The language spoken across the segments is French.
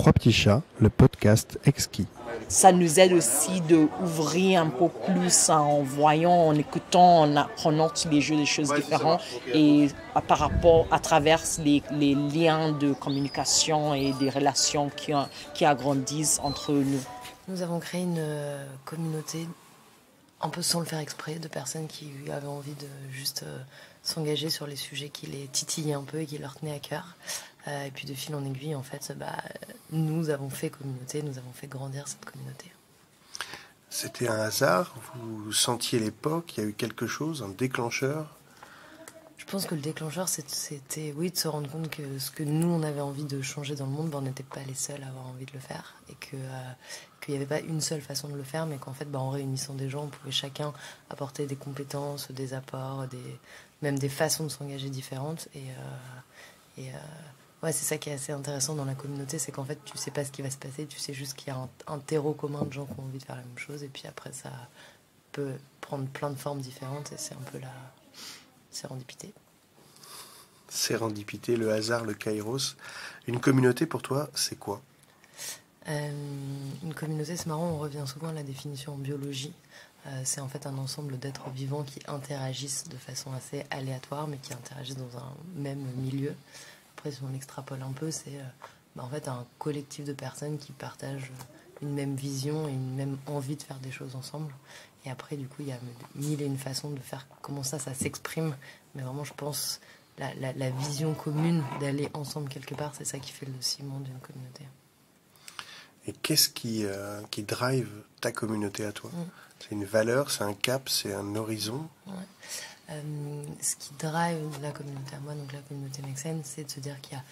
Trois petits chats, le podcast exquis. Ça nous aide aussi d'ouvrir un peu plus en voyant, en écoutant, en apprenant tous les jours des choses différentes et par rapport à travers les liens de communication et des relations qui agrandissent entre nous. Nous avons créé une communauté un peu sans le faire exprès de personnes qui avaient envie de juste s'engager sur les sujets qui les titillaient un peu et qui leur tenaient à cœur. Et puis de fil en aiguille, en fait, nous avons fait communauté, nous avons fait grandir cette communauté. C'était un hasard? Vous sentiez l'époque? Il y a eu quelque chose, un déclencheur? Je pense que le déclencheur, c'était oui, de se rendre compte que ce que nous, on avait envie de changer dans le monde, on n'était pas les seuls à avoir envie de le faire. Et qu'il n'y avait pas une seule façon de le faire, mais qu'en fait, en réunissant des gens, on pouvait chacun apporter des compétences, des apports, même des façons de s'engager différentes. Ouais, c'est ça qui est assez intéressant dans la communauté, c'est qu'en fait, tu sais pas ce qui va se passer, tu sais juste qu'il y a un terreau commun de gens qui ont envie de faire la même chose, et puis après, ça peut prendre plein de formes différentes, et c'est un peu la sérendipité. Sérendipité, le hasard, le kairos. Une communauté, pour toi, c'est quoi? Une communauté, c'est marrant, on revient souvent à la définition en biologie. C'est en fait un ensemble d'êtres vivants qui interagissent de façon assez aléatoire, mais qui interagissent dans un même milieu. Après, si on extrapole un peu, c'est en fait un collectif de personnes qui partagent une même vision et une même envie de faire des choses ensemble. Et après, du coup, il y a mille et une façons de faire comment ça s'exprime. Mais vraiment, je pense, la vision commune d'aller ensemble quelque part, c'est ça qui fait le ciment d'une communauté. Et qu'est-ce qui drive ta communauté à toi? C'est une valeur, c'est un cap, c'est un horizon? Ouais. Ce qui drive la communauté à moi, donc la communauté Make Sense, c'est de se dire qu'il y a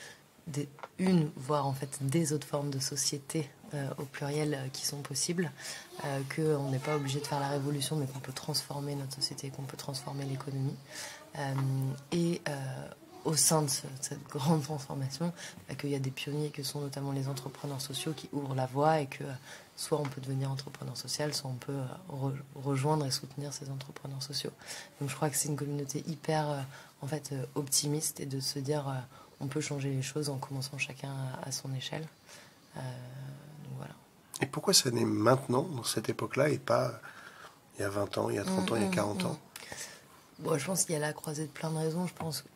voire en fait des autres formes de société au pluriel qui sont possibles, qu'on n'est pas obligé de faire la révolution, mais qu'on peut transformer notre société, qu'on peut transformer l'économie. Au sein de cette grande transformation, qu'il y a des pionniers que sont notamment les entrepreneurs sociaux qui ouvrent la voie et que soit on peut devenir entrepreneur social, soit on peut rejoindre et soutenir ces entrepreneurs sociaux. Donc je crois que c'est une communauté hyper optimiste et de se dire on peut changer les choses en commençant chacun à son échelle. Donc voilà. Et pourquoi ça naît maintenant, dans cette époque-là, et pas il y a 20 ans, il y a 30 ans, il y a 40 ans? Bon, je pense qu'il y a la croisée de plein de raisons. Je pense que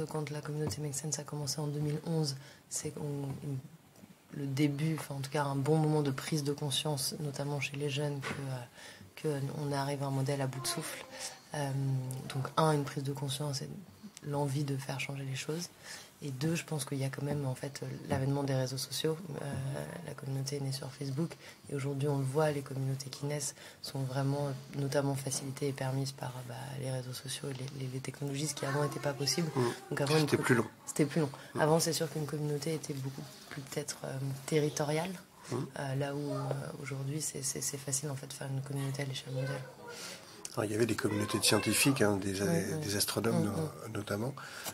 quand la communauté Make Sense a commencé en 2011, c'est le début, enfin en tout cas un bon moment de prise de conscience, notamment chez les jeunes, qu'on arrive à un modèle à bout de souffle. Donc une prise de conscience et l'envie de faire changer les choses. Et deux, je pense qu'il y a quand même en fait l'avènement des réseaux sociaux. La communauté est née sur Facebook et aujourd'hui on le voit, les communautés qui naissent sont vraiment notamment facilitées et permises par les réseaux sociaux et les technologies, ce qui avant n'était pas possible. Donc avant, c'était plus long. C'était plus long. Avant, c'est sûr qu'une communauté était beaucoup plus peut-être territoriale, là où aujourd'hui c'est facile en fait de faire une communauté à l'échelle mondiale. Alors, il y avait des communautés de scientifiques, des astronomes notamment,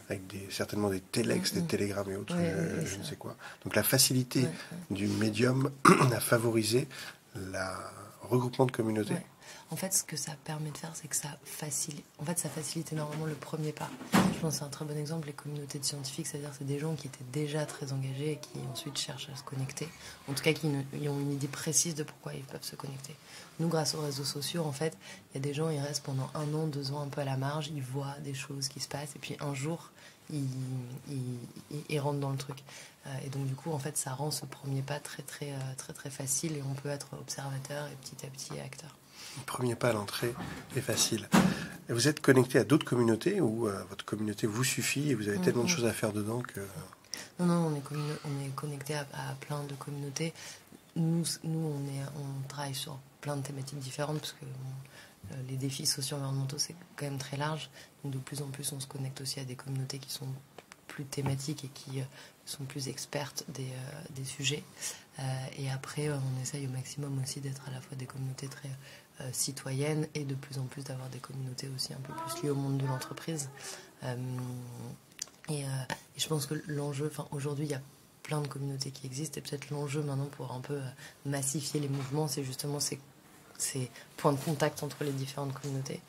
avec certainement des téléx, des télégrammes et autres, je ne sais quoi. Donc la facilité du médium a favorisé le regroupement de communautés. Ouais. En fait, ce que ça permet de faire, c'est que ça facilite énormément le premier pas. Je pense que c'est un très bon exemple, les communautés de scientifiques, c'est-à-dire que c'est des gens qui étaient déjà très engagés et qui ensuite cherchent à se connecter. En tout cas, qui ont une idée précise de pourquoi ils peuvent se connecter. Nous, grâce aux réseaux sociaux, en fait, il y a des gens, ils restent pendant 1 an, 2 ans un peu à la marge, ils voient des choses qui se passent, et puis un jour, ils rentrent dans le truc. Et donc, du coup, en fait, ça rend ce premier pas très, très, très, très facile, et on peut être observateur et petit à petit acteur. Le premier pas à l'entrée est facile. Et vous êtes connecté à d'autres communautés ou votre communauté vous suffit et vous avez tellement de choses à faire dedans que... Non, on est connecté à plein de communautés. Nous, on travaille sur plein de thématiques différentes parce que les défis socio-environnementaux, c'est quand même très large. Donc de plus en plus, on se connecte aussi à des communautés qui sont plus thématiques et qui sont plus expertes des sujets. Et après, on essaye au maximum aussi d'être à la fois des communautés très citoyennes et de plus en plus d'avoir des communautés aussi un peu plus liées au monde de l'entreprise. Et je pense que l'enjeu, aujourd'hui, il y a plein de communautés qui existent et peut-être l'enjeu maintenant pour un peu massifier les mouvements, c'est justement ces points de contact entre les différentes communautés.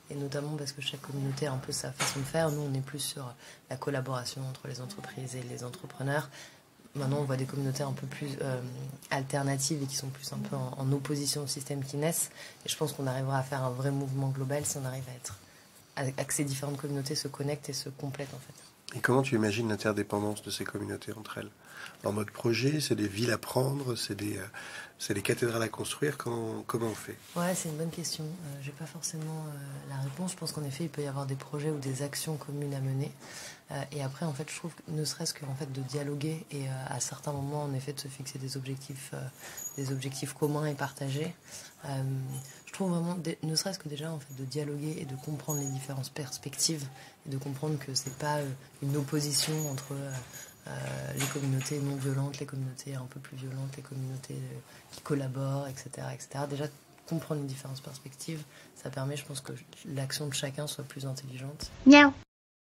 Et notamment parce que chaque communauté a un peu sa façon de faire. Nous, on est plus sur la collaboration entre les entreprises et les entrepreneurs. maintenant on voit des communautés un peu plus alternatives et qui sont plus un peu en opposition au système qui naissent. Et je pense qu'on arrivera à faire un vrai mouvement global si on arrive à que ces différentes communautés se connectent et se complètent en fait. Et comment tu imagines l'interdépendance de ces communautés entre elles? En mode projet, c'est des villes à prendre, c'est des cathédrales à construire, comment on fait? Ouais, c'est une bonne question. J'ai pas forcément la réponse. Je pense qu'en effet, il peut y avoir des projets ou des actions communes à mener. Et après, en fait, je trouve que ne serait-ce que en fait, de dialoguer et à certains moments, en effet, de se fixer des objectifs communs et partagés. Je trouve vraiment, ne serait-ce que déjà en fait, de dialoguer et de comprendre les différentes perspectives et de comprendre que c'est pas une opposition entre les communautés non violentes, les communautés un peu plus violentes, les communautés qui collaborent, etc., etc. Déjà, comprendre les différentes perspectives, ça permet, je pense, que l'action de chacun soit plus intelligente. Miaou.